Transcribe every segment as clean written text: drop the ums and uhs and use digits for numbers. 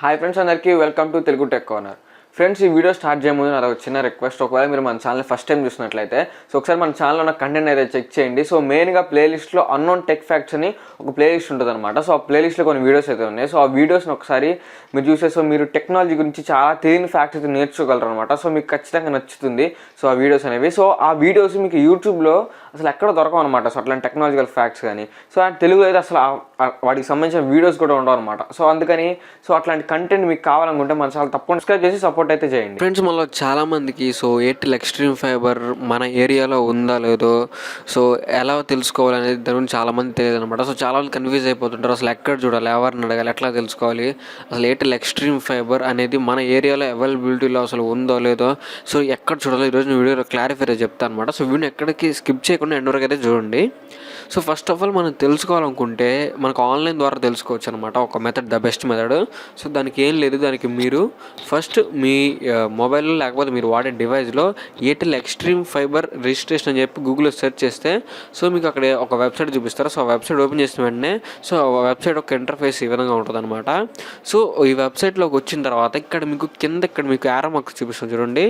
Hi friends, అందరికీ welcome to Telugu tech corner. Friends, ఈ video start చేయే ముందు నాకు చిన్న రిక్వెస్ట్. ఒకవేళ మీరు మన ఛానల్ ఫస్ట్ టైం చూసినట్లయితే ఒకసారి మన ఛానల్లో ఉన్న కంటెంట్ అయితే చెక్ చేయండి. మెయిన్గా ప్లేలిస్ట్లో అన్నోన్ టెక్ ఫ్యాక్ట్స్ అని ఒక ప్లేలిస్ట్ ఉంటుంది అనమాట. ఆ ప్లేలిస్ట్లో కొన్ని వీడియోస్ అయితే ఉన్నాయి. ఆ వీడియోస్ని ఒకసారి మీరు చూసే మీరు టెక్నాలజీ గురించి చాలా తెలియని ఫ్యాక్ట్స్ అయితే నేర్చుకోగలరు అనమాట. మీకు ఖచ్చితంగా నచ్చుతుంది ఆ వీడియోస్ అనేవి. ఆ వీడియోస్ మీకు యూట్యూబ్లో అసలు ఎక్కడ దొరకవు అనమాట. అట్లాంటి టెక్నాలజికల్ ఫ్యాక్ట్స్ కానీ తెలుగులో అయితే అసలు వాటికి సంబంధించిన వీడియోస్ కూడా ఉండవు అనమాట. అందుకని అట్లాంటి కంటెంట్ మీకు కావాలనుకుంటే మన ఛానల్ తప్పకుండా సబ్స్క్రైబ్ చేసి సపోర్ట్ అయితే చేయండి. ఫ్రెండ్స్, మనలో చాలా మందికి ఎయిర్టెల్ ఎక్స్ట్రీమ్ ఫైబర్ మన ఏరియాలో ఉందా లేదో ఎలా తెలుసుకోవాలనేది దాని గురించి చాలా మంది తెలియదు అనమాట. చాలా మంది కన్ఫ్యూజ్ అయిపోతుంటారు. అసలు ఎక్కడ చూడాలి, ఎవరిని అడగాలి, ఎట్లా తెలుసుకోవాలి, అసలు ఎయిర్టెల్ ఎక్స్ట్రీమ్ ఫైబర్ అనేది మన ఏరియాలో అవైలబిలిటీలో అసలు ఉందో లేదో ఎక్కడ చూడాలో ఈరోజు వీడియోలో క్లారిఫై చెప్తాను అనమాట. వీడియో ఎక్కడికి స్కిప్ చేయకుండా ఎండ్ వరకు అయితే చూడండి. ఫస్ట్ ఆఫ్ ఆల్ మనం తెలుసుకోవాలనుకుంటే మనకు ఆన్లైన్ ద్వారా తెలుసుకోవచ్చు అనమాట. ఒక మెథడ్, ద బెస్ట్ మెథడ్. దానికి ఏం లేదు, దానికి మీరు ఫస్ట్ మీ మొబైల్లో లేకపోతే మీరు వాడే డివైస్లో ఎయిర్టెల్ ఎక్స్ట్రీమ్ ఫైబర్ రిజిస్ట్రేషన్ అని చెప్పి గూగుల్లో సెర్చ్ చేస్తే మీకు అక్కడ ఒక వెబ్సైట్ చూపిస్తారు. ఆ వెబ్సైట్ ఓపెన్ చేసిన వెంటనే వెబ్సైట్ ఒక ఇంటర్ఫేస్ ఈ విధంగా ఉంటుంది అనమాట. ఈ వెబ్సైట్లోకి వచ్చిన తర్వాత ఇక్కడ మీకు యారో మార్క్స్ చూపిస్తుంది చూడండి.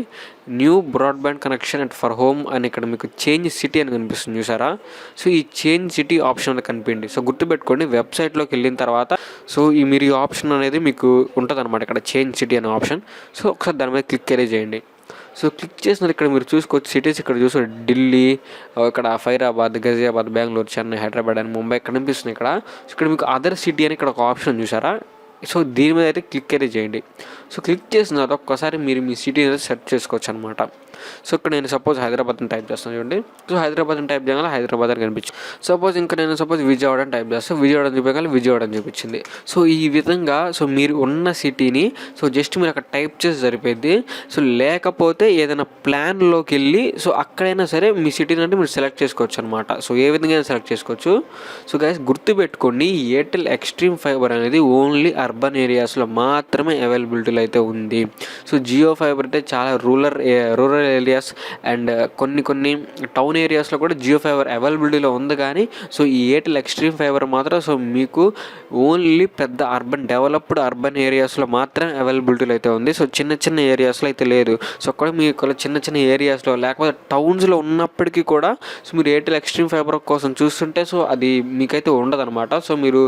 New broadband connection at for home అని ఇక్కడ మీకు చేంజ్ సిటీ అని కనిపిస్తుంది చూసారా. ఈ చేంజ్ సిటీ ఆప్షన్ అనేది కనిపించింది. గుర్తుపెట్టుకోండి, వెబ్సైట్లోకి వెళ్ళిన తర్వాత మీరు ఈ ఆప్షన్ అనేది మీకు ఉంటుంది అనమాట. ఇక్కడ చేంజ్ సిటీ అనే ఆప్షన్. ఒకసారి దాని మీద క్లిక్ చేయండి. క్లిక్ చేసినప్పుడు ఇక్కడ మీరు చూసుకోవచ్చు సిటీస్. ఇక్కడ చూసుకో ఢిల్లీ, ఇక్కడ ఫైరాబాద్, గజియాబాద్, బెంగళూరు, చెన్నై, హైదరాబాద్ అని ముంబై కనిపిస్తుంది. ఇక్కడ మీకు అదర్ సిటీ అని ఇక్కడ ఒక ఆప్షన్ చూసారా. దీని మీద అయితే క్లిక్ చేయండి. క్లిక్ చేసిన తర్వాత ఒక్కసారి మీరు మీ సిటీ అనేది సెర్చ్ చేసుకోవచ్చు అనమాట. ఇక్కడ నేను సపోజ్ హైదరాబాద్ అని టైప్ చేస్తాను చూడండి. హైదరాబాద్ అని టైప్ చేయగానే హైదరాబాద్ అని కనిపించింది. నేను విజయవాడ అని టైప్ చేస్తాను. విజయవాడ అని చూపించగానే విజయవాడ అని చూపించింది. ఈ విధంగా మీరు ఉన్న సిటీని జస్ట్ మీరు అక్కడ టైప్ చేసి సరిపోద్ది. లేకపోతే ఏదైనా ప్లాన్లోకి వెళ్ళి అక్కడైనా సరే మీ సిటీని అంటే మీరు సెలెక్ట్ చేసుకోవచ్చు అనమాట. ఏ విధంగా సెలెక్ట్ చేసుకోవచ్చు. గైస్, గుర్తుపెట్టుకోండి, ఎయిర్టెల్ ఎక్స్ట్రీమ్ ఫైబర్ అనేది ఓన్లీ అర్బన్ ఏరియాస్లో మాత్రమే అవైలబిలిటీలో అయితే ఉంది. జియో ఫైబర్ అయితే చాలా రూరల్ ఏరియాస్ అండ్ కొన్ని టౌన్ ఏరియాస్లో కూడా జియో ఫైబర్ అవైలబిలిటీలో ఉంది. కానీ ఈ ఎయిర్టెల్ ఎక్స్ట్రీమ్ ఫైబర్ మాత్రం మీకు ఓన్లీ పెద్ద డెవలప్డ్ అర్బన్ ఏరియాస్లో మాత్రమే అవైలబిలిటీలో అయితే ఉంది. చిన్న ఏరియాస్లో అయితే లేదు. అక్కడ మీకు చిన్న ఏరియాస్లో లేకపోతే టౌన్స్లో ఉన్నప్పటికీ కూడా మీరు ఎయిర్టెల్ ఎక్స్ట్రీమ్ ఫైబర్ కోసం చూస్తుంటే అది మీకైతే ఉండదు అనమాట. మీరు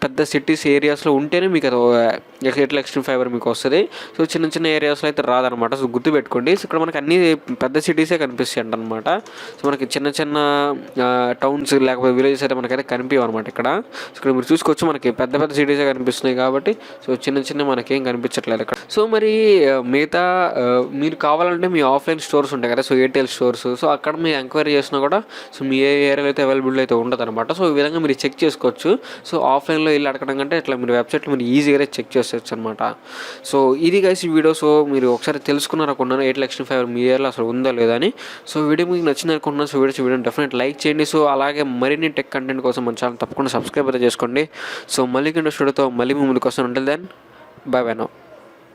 పెద్ద సిటీస్ ఏరియాస్లో ఉంటేనే మీకు అది ఎయిర్టెల్ ఎక్స్ట్రీమ్ ఫైబర్ మీకు వస్తుంది. చిన్న ఏరియాస్లో అయితే రాదనమాట. గుర్తుపెట్టుకోండి, ఇక్కడ మనకి అన్ని పెద్ద సిటీసే కనిపిస్తాయి అనమాట. మనకి చిన్న టౌన్స్ లేకపోతే విలేజెస్ అయితే మనకైతే కనిపించవు అనమాట. ఇక్కడ మీరు చూసుకోవచ్చు, మనకి పెద్ద సిటీసే కనిపిస్తున్నాయి కాబట్టి చిన్న మనకేం కనిపించట్లేదు ఇక్కడ. మరి మిగతా మీరు కావాలంటే మీ ఆఫ్లైన్ స్టోర్స్ ఉంటాయి కదా, ఎయిర్టెల్ స్టోర్స్. అక్కడ మీరు ఎంక్వైరీ చేసినా కూడా మీ ఏ ఏరియాలో అయితే అవైలబుల్ అయితే ఉండదు అనమాట. ఈ విధంగా మీరు చెక్ చేసుకోవచ్చు. ఆఫ్లైన్లో వెళ్ళి అడగడం కంటే ఇట్లా మీరు వెబ్సైట్లో మీరు ఈజీగా చెక్ చేసుకోవచ్చు అనమాట. ఇది గైస్ ఈ వీడియో. మీరు ఒకసారి తెలుసుకున్నారనుకున్నాను ఎయిర్టెల్ ఎక్స్ట్రీమ్ ఫైబర్ మీ ఏరియాలో అసలు ఉందా లేదా అని. వీడియో మీకు నచ్చింది అనుకుంటున్నాను. వీడియో డెఫినెట్ లైక్ చేయండి. అలాగే మరిన్ని టెక్ కంటెంట్ కోసం మన ఛానల్ తప్పకుండా సబ్స్క్రైబ్ అయితే చేసుకోండి. మళ్ళీ ఇంట్రెస్ట్తో మళ్ళీ మీ ముందుకు వస్తాను. Until then, bye bye now.